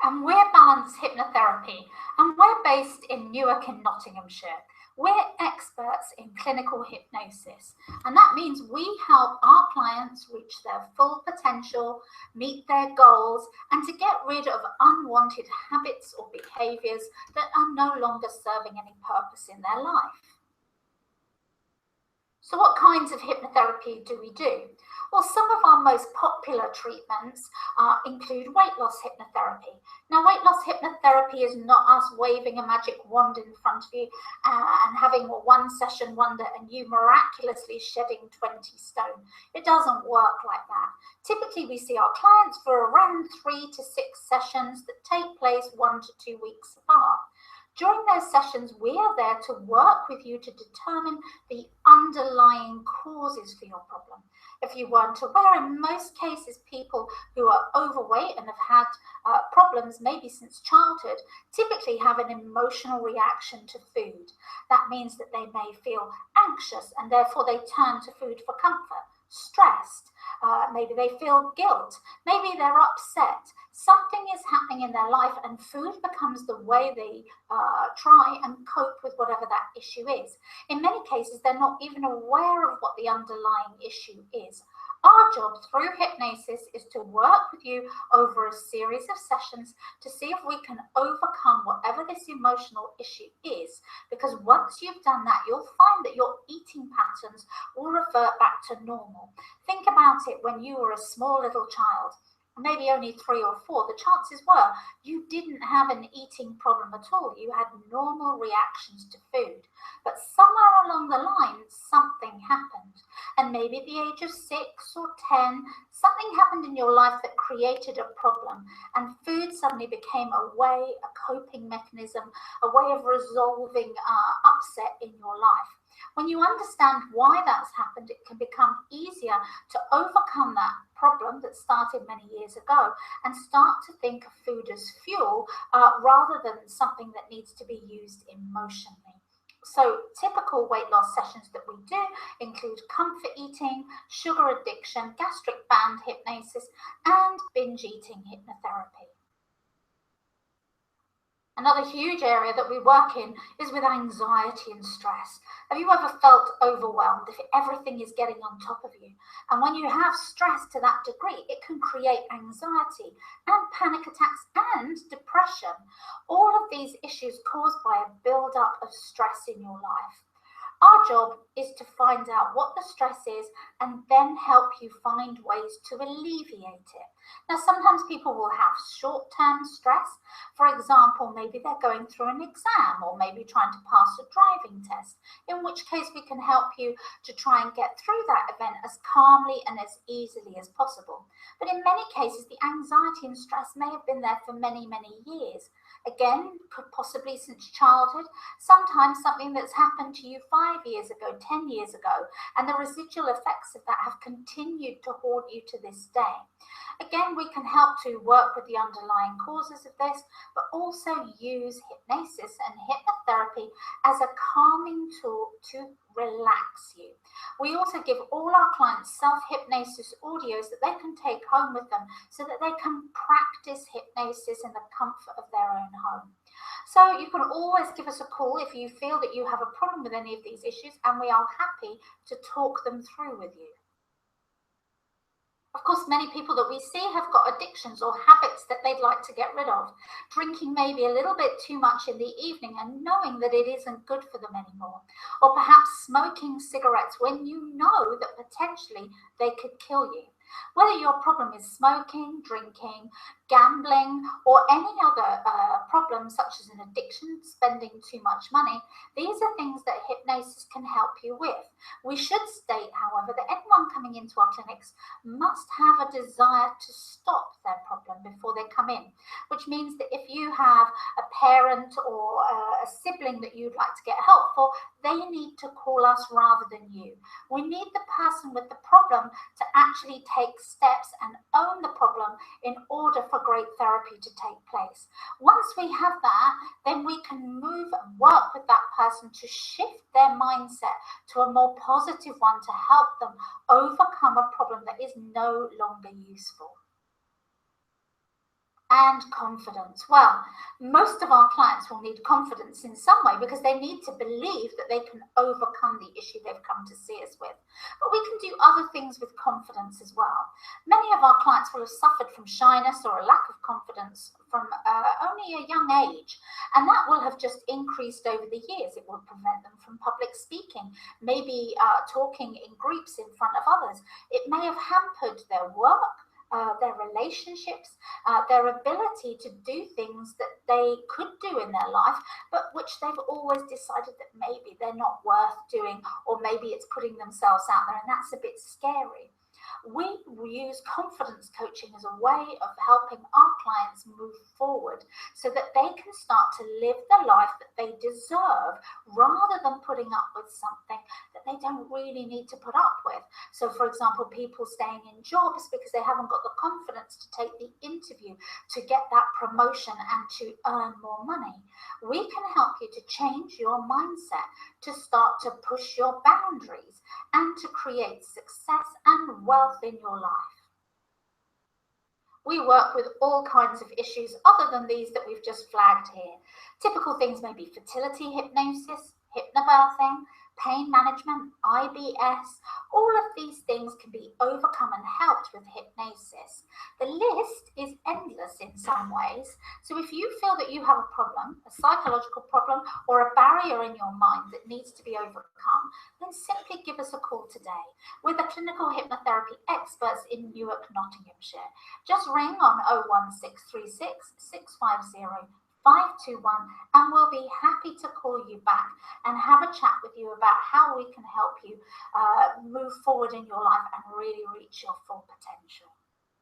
and we're Balance Hypnotherapy, and we're based in Newark in Nottinghamshire. We're experts in clinical hypnosis, and that means we help our clients reach their full potential, meet their goals, and to get rid of unwanted habits or behaviours that are no longer serving any purpose in their life. So what kinds of hypnotherapy do we do? Well, some of our most popular treatments include weight loss hypnotherapy. Now, weight loss hypnotherapy is not us waving a magic wand in front of you and having a one session wonder and you miraculously shedding 20 stone. It doesn't work like that. Typically, we see our clients for around 3 to 6 sessions that take place 1 to 2 weeks apart. During those sessions, we are there to work with you to determine the underlying causes for your problem. If you weren't aware, in most cases, people who are overweight and have had problems maybe since childhood typically have an emotional reaction to food. That means that they may feel anxious and therefore they turn to food for comfort, stressed. Maybe they feel guilt. Maybe they're upset. Something is happening in their life and food becomes the way they try and cope with whatever that issue is. In many cases, they're not even aware of what the underlying issue is. Our job through hypnosis is to work with you over a series of sessions to see if we can overcome whatever this emotional issue is. Because once you've done that, you'll find that your eating patterns will revert back to normal. Think about it when you were a small little child. Maybe only 3 or 4, the chances were you didn't have an eating problem at all. You had normal reactions to food. But somewhere along the line, something happened. And maybe at the age of 6 or 10, something happened in your life that created a problem. And food suddenly became a way, a coping mechanism, a way of resolving upset in your life. When you understand why that's happened, it can become easier to overcome that problem that started many years ago and start to think of food as fuel rather than something that needs to be used emotionally. So typical weight loss sessions that we do include comfort eating, sugar addiction, gastric band hypnosis, and binge eating hypnotherapy. Another huge area that we work in is with anxiety and stress. Have you ever felt overwhelmed if everything is getting on top of you? And when you have stress to that degree, it can create anxiety and panic attacks and depression. All of these issues caused by a build-up of stress in your life. Our job is to find out what the stress is and then help you find ways to alleviate it. Now, sometimes people will have short-term stress. For example, maybe they're going through an exam or maybe trying to pass a driving test, in which case we can help you to try and get through that event as calmly and as easily as possible. But in many cases, the anxiety and stress may have been there for many, many years. Again, possibly since childhood, sometimes something that's happened to you 5 years ago, 10 years ago, and the residual effects of that have continued to haunt you to this day. Again, we can help to work with the underlying causes of this, but also use hypnosis and hypnotherapy as a calming tool to relax you. We also give all our clients self-hypnosis audios that they can take home with them so that they can practice hypnosis in the comfort of their own home. So you can always give us a call if you feel that you have a problem with any of these issues, and we are happy to talk them through with you. Of course, many people that we see have got addictions or habits that they'd like to get rid of. Drinking maybe a little bit too much in the evening and knowing that it isn't good for them anymore. Or perhaps smoking cigarettes when you know that potentially they could kill you. Whether your problem is smoking, drinking, gambling, or any other problem such as an addiction, spending too much money, these are things that hypnosis can help you with. We should state, however, that anyone coming into our clinics must have a desire to stop their problem before they come in, which means that if you have a parent or a sibling that you'd like to get help for, they need to call us rather than you. We need the person with the problem to actually take steps and own the problem in order for great therapy to take place. Once we have that, then we can move and work with that person to shift their mindset to a more positive one to help them overcome a problem that is no longer useful. And confidence. Well, most of our clients will need confidence in some way because they need to believe that they can overcome the issue they've come to see us with. But we can do other things with confidence as well. Many of our clients will have suffered from shyness or a lack of confidence from only a young age, and that will have just increased over the years. It will prevent them from public speaking, maybe talking in groups in front of others. It may have hampered their work, their relationships, their ability to do things that they could do in their life, but which they've always decided that maybe they're not worth doing, or maybe it's putting themselves out there, and that's a bit scary. We use confidence coaching as a way of helping our clients move forward so that they can start to live the life that they deserve, rather than putting up with something that they don't really need to put up with. So, for example, people staying in jobs because they haven't got the confidence to take the interview, to get that promotion and to earn more money. We can help you to change your mindset, to start to push your boundaries, and to create success and wealth in your life. We work with all kinds of issues other than these that we've just flagged here. Typical things may be fertility hypnosis, hypnobirthing, pain management, IBS. All of these things can be overcome and helped with hypnosis. The list is endless in some ways. So if you feel that you have a problem, a psychological problem, or a barrier in your mind that needs to be overcome, then simply give us a call today. We're the clinical hypnotherapy experts in Newark, Nottinghamshire. Just ring on 01636 650 521 and we'll be happy to call you back and have a chat with you about how we can help you move forward in your life and really reach your full potential.